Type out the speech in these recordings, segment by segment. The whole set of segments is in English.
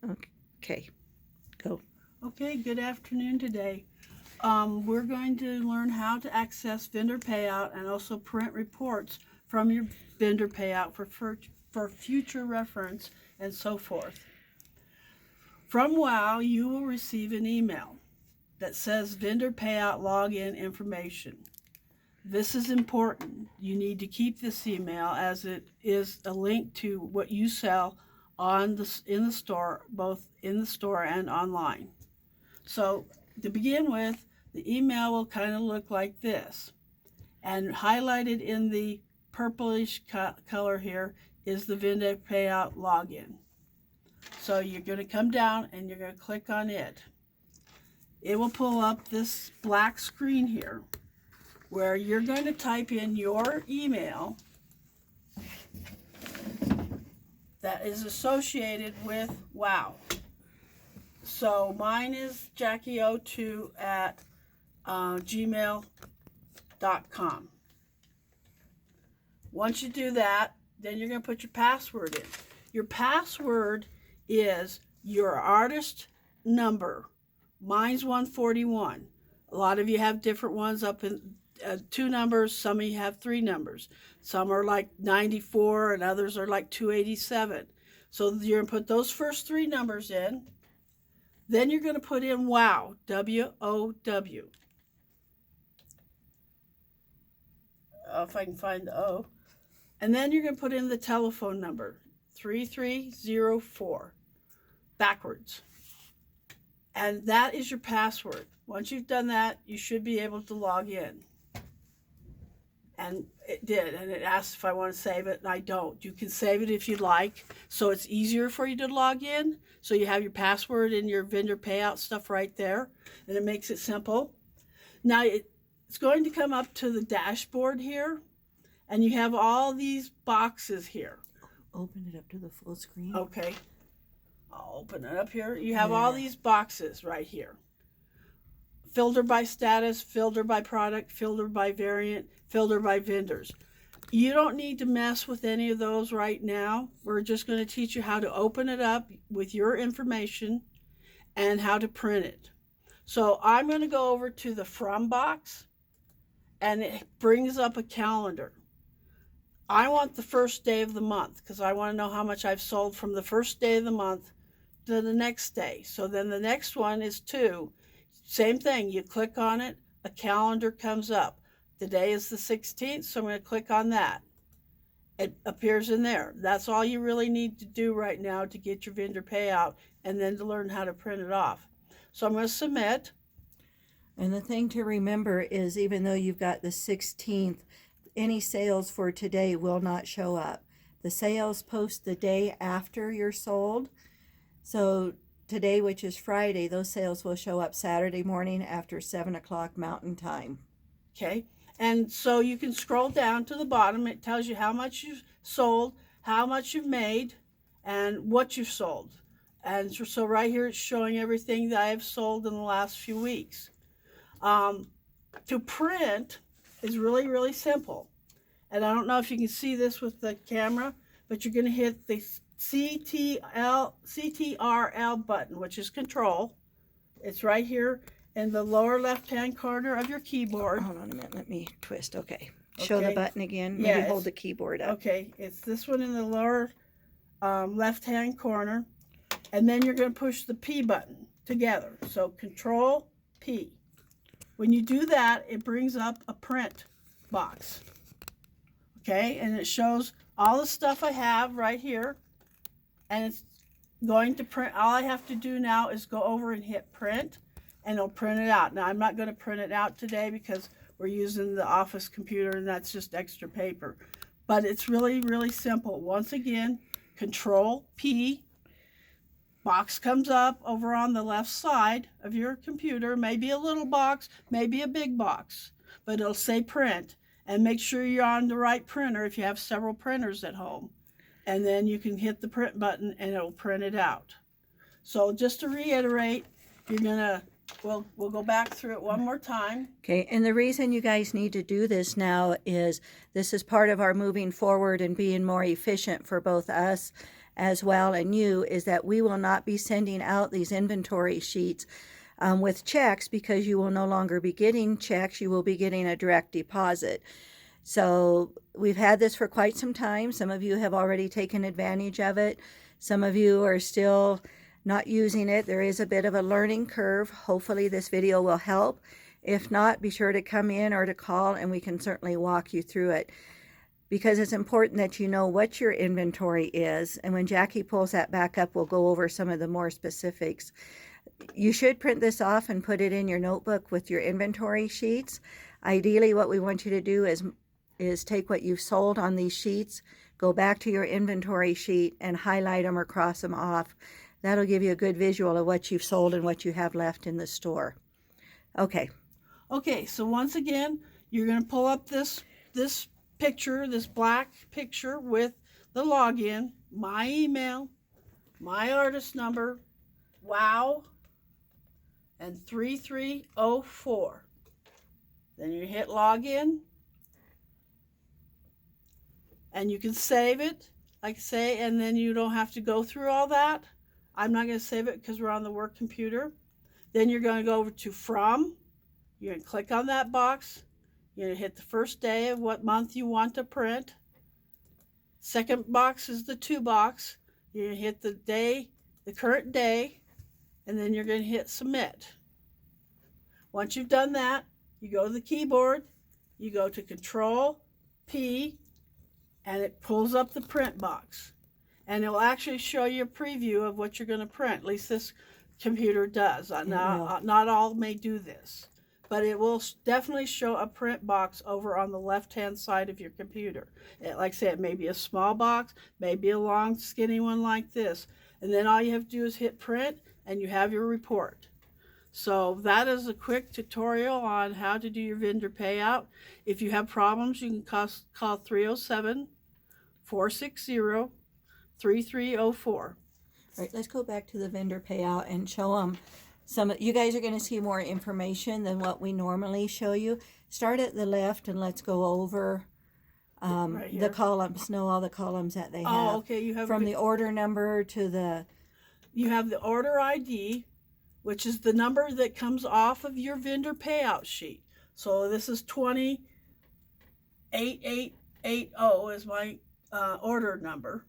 Okay, go. Okay, good afternoon today. We're going to learn how to access vendor payout and also print reports from your vendor payout for future reference and so forth. From WOW, you will receive an email that says vendor payout login information. This is important. You need to keep this email as it is a link to what you sell in the store, both in the store and online. So to begin with, the email will kind of look like this. And highlighted in the purplish color here is the vendor payout login. So you're going to come down and you're going to click on it. It will pull up this black screen here where you're going to type in your email that is associated with WOW. So mine is Jackie02 at gmail.com. Once you do that, then you're going to put your password in. Your password is your artist number. Mine's 141. A lot of you have different ones up in 2 numbers. Some of you have 3 numbers. Some are like 94 and others are like 287. So you're going to put those first 3 numbers in. Then you're going to put in WOW, W-O-W. If I can find the O. And then you're going to put in the telephone number, 3304, backwards. And that is your password. Once you've done that, you should be able to log in. And it did, and it asked if I want to save it, and I don't. You can save it if you like, so it's easier for you to log in. So you have your password and your vendor payout stuff right there, and it makes it simple. Now it's going to come up to the dashboard here, and you have all these boxes here. Open it up to the full screen. Okay, I'll open it up here. You have all these boxes right here. Filter by status, filter by product, filter by variant, filter by vendors. You don't need to mess with any of those right now. We're just going to teach you how to open it up with your information and how to print it. So I'm going to go over to the From box, and it brings up a calendar. I want the first day of the month because I want to know how much I've sold from the first day of the month to the next day. So then the next one is 2. Same thing, you click on it, a calendar comes up. Today is the 16th, so I'm going to click on that. It appears in there. That's all you really need to do right now to get your vendor payout and then to learn how to print it off. So I'm going to submit. And the thing to remember is even though you've got the 16th, any sales for today will not show up. The sales post the day after you're sold. So today, which is Friday, those sales will show up Saturday morning after 7 o'clock Mountain Time. Okay, and so you can scroll down to the bottom. It tells you how much you've sold, how much you've made, and what you've sold. And so right here it's showing everything that I have sold in the last few weeks. To print is really, really simple. And I don't know if you can see this with the camera, but you're going to hit the CTRL button, which is control. It's right here in the lower left-hand corner of your keyboard. Hold on a minute, let me twist. Okay. Show the Okay. button again. Maybe Yes. hold the keyboard up. Okay, it's this one in the lower left-hand corner. And then you're going to push the P button together. So Control P. When you do that, it brings up a print box. Okay, and it shows all the stuff I have right here. And it's going to print. All I have to do now is go over and hit print, and it'll print it out. Now, I'm not going to print it out today because we're using the office computer, and that's just extra paper. But it's really, really simple. Once again, Control P. Box comes up over on the left side of your computer. Maybe a little box, maybe a big box, but it'll say print. And make sure you're on the right printer if you have several printers at home. And then you can hit the print button and it'll print it out. So just to reiterate, you're gonna, we'll go back through it one more time. Okay, and the reason you guys need to do this now is this is part of our moving forward and being more efficient for both us as well, and you, is that we will not be sending out these inventory sheets with checks, because you will no longer be getting checks. You will be getting a direct deposit. So we've had this for quite some time. Some of you have already taken advantage of it. Some of you are still not using it. There is a bit of a learning curve. Hopefully this video will help. If not, be sure to come in or to call, and we can certainly walk you through it, because it's important that you know what your inventory is. And when Jackie pulls that back up, we'll go over some of the more specifics. You should print this off and put it in your notebook with your inventory sheets. Ideally, what we want you to do is take what you've sold on these sheets, go back to your inventory sheet and highlight them or cross them off. That'll give you a good visual of what you've sold and what you have left in the store. Okay. Okay, so once again, you're going to pull up this picture, this black picture with the login, my email, my artist number, wow, and 3304. Then you hit login, and you can save it, like I say, and then you don't have to go through all that. I'm not going to save it because we're on the work computer. Then you're going to go over to From. You're going to click on that box. You're going to hit the first day of what month you want to print. Second box is the to box. You're going to hit the day, the current day, and then you're going to hit submit. Once you've done that, you go to the keyboard, you go to Control P, and it pulls up the print box. And it will actually show you a preview of what you're going to print. At least this computer does. Not all may do this. But it will definitely show a print box over on the left-hand side of your computer. Like I said, it may be a small box, maybe a long, skinny one like this. And then all you have to do is hit print, and you have your report. So that is a quick tutorial on how to do your vendor payout. If you have problems, you can call 307-460-3304. All right, let's go back to the vendor payout and show them. You guys are going to see more information than what we normally show you. Start at the left and let's go over right the columns. Know all the columns that they have. Oh, okay. You have from the order number to the. You have the order ID, which is the number that comes off of your vendor payout sheet. So this is 28880 is my order number.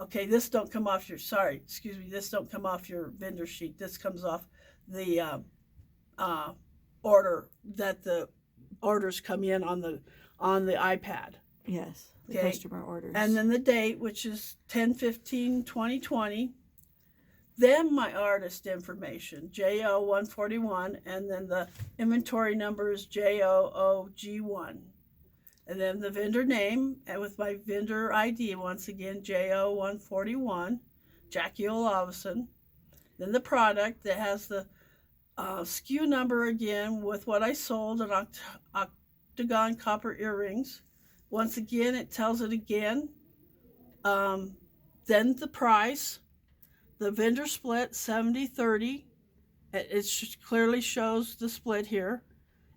Okay, this don't come off your, this don't come off your vendor sheet. This comes off the order that the orders come in on the iPad. Yes, the okay. Customer orders. And then the date, which is 10/15/2020. Then my artist information, JO141, and then the inventory number is JOOG1. And then the vendor name, and with my vendor ID, once again, JO141, Jackie Olavison. Then the product that has the SKU number again with what I sold, an octagon copper earrings. Once again, it tells it again. Then the price, the vendor split, 70/30. It clearly shows the split here.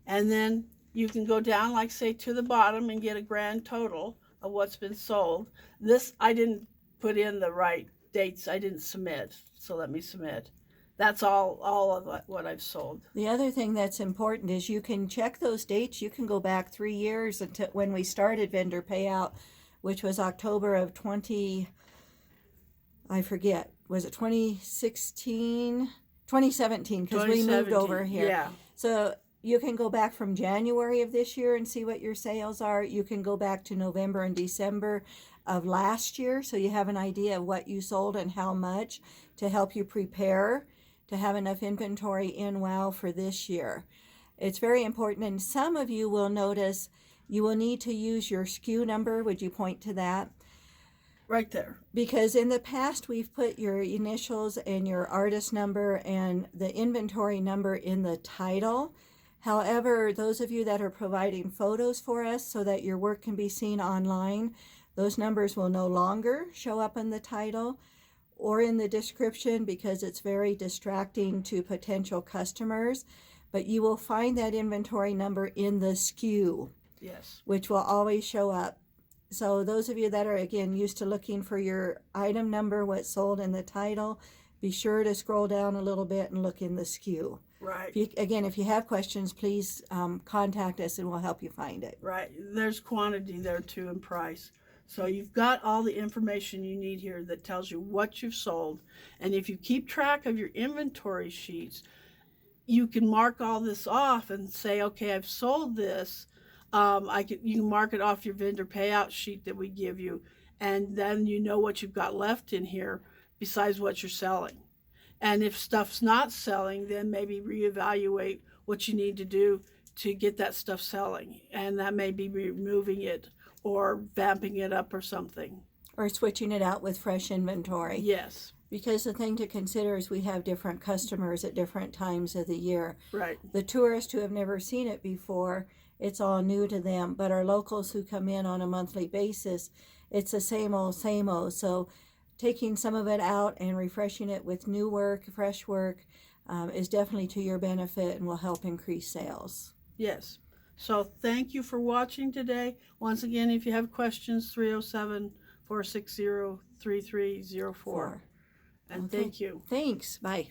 And then you can go down, like say, to the bottom and get a grand total of what's been sold. This, I didn't put in the right dates. I didn't submit, so let me submit. That's all of what I've sold. The other thing that's important is you can check those dates. You can go back 3 years until when we started vendor payout, which was October of 20, I forget, was it 2016? 2017, because we moved over here. Yeah. So you can go back from January of this year and see what your sales are. You can go back to November and December of last year, so you have an idea of what you sold and how much, to help you prepare to have enough inventory in WOW for this year. It's very important, and some of you will notice you will need to use your SKU number. Would you point to that? Right there. Because in the past, we've put your initials and your artist number and the inventory number in the title. However, those of you that are providing photos for us so that your work can be seen online, those numbers will no longer show up in the title or in the description, because it's very distracting to potential customers. But you will find that inventory number in the SKU, Yes. which will always show up. So those of you that are, again, used to looking for your item number, what's sold in the title, be sure to scroll down a little bit and look in the SKU. Right. If you have questions, please contact us and we'll help you find it. Right. There's quantity there too and price. So you've got all the information you need here that tells you what you've sold. And if you keep track of your inventory sheets, you can mark all this off and say, okay, I've sold this. You can mark it off your vendor payout sheet that we give you, and then you know what you've got left in here besides what you're selling. And if stuff's not selling, then maybe reevaluate what you need to do to get that stuff selling, and that may be removing it or vamping it up or something. Or switching it out with fresh inventory. Yes. Because the thing to consider is we have different customers at different times of the year. Right. The tourists who have never seen it before, it's all new to them. But our locals who come in on a monthly basis, it's the same old, same old. So taking some of it out and refreshing it with new work, fresh work, is definitely to your benefit and will help increase sales. Yes. So thank you for watching today. Once again, if you have questions, 307-460-3304. And Okay. thank you. Thanks. Bye.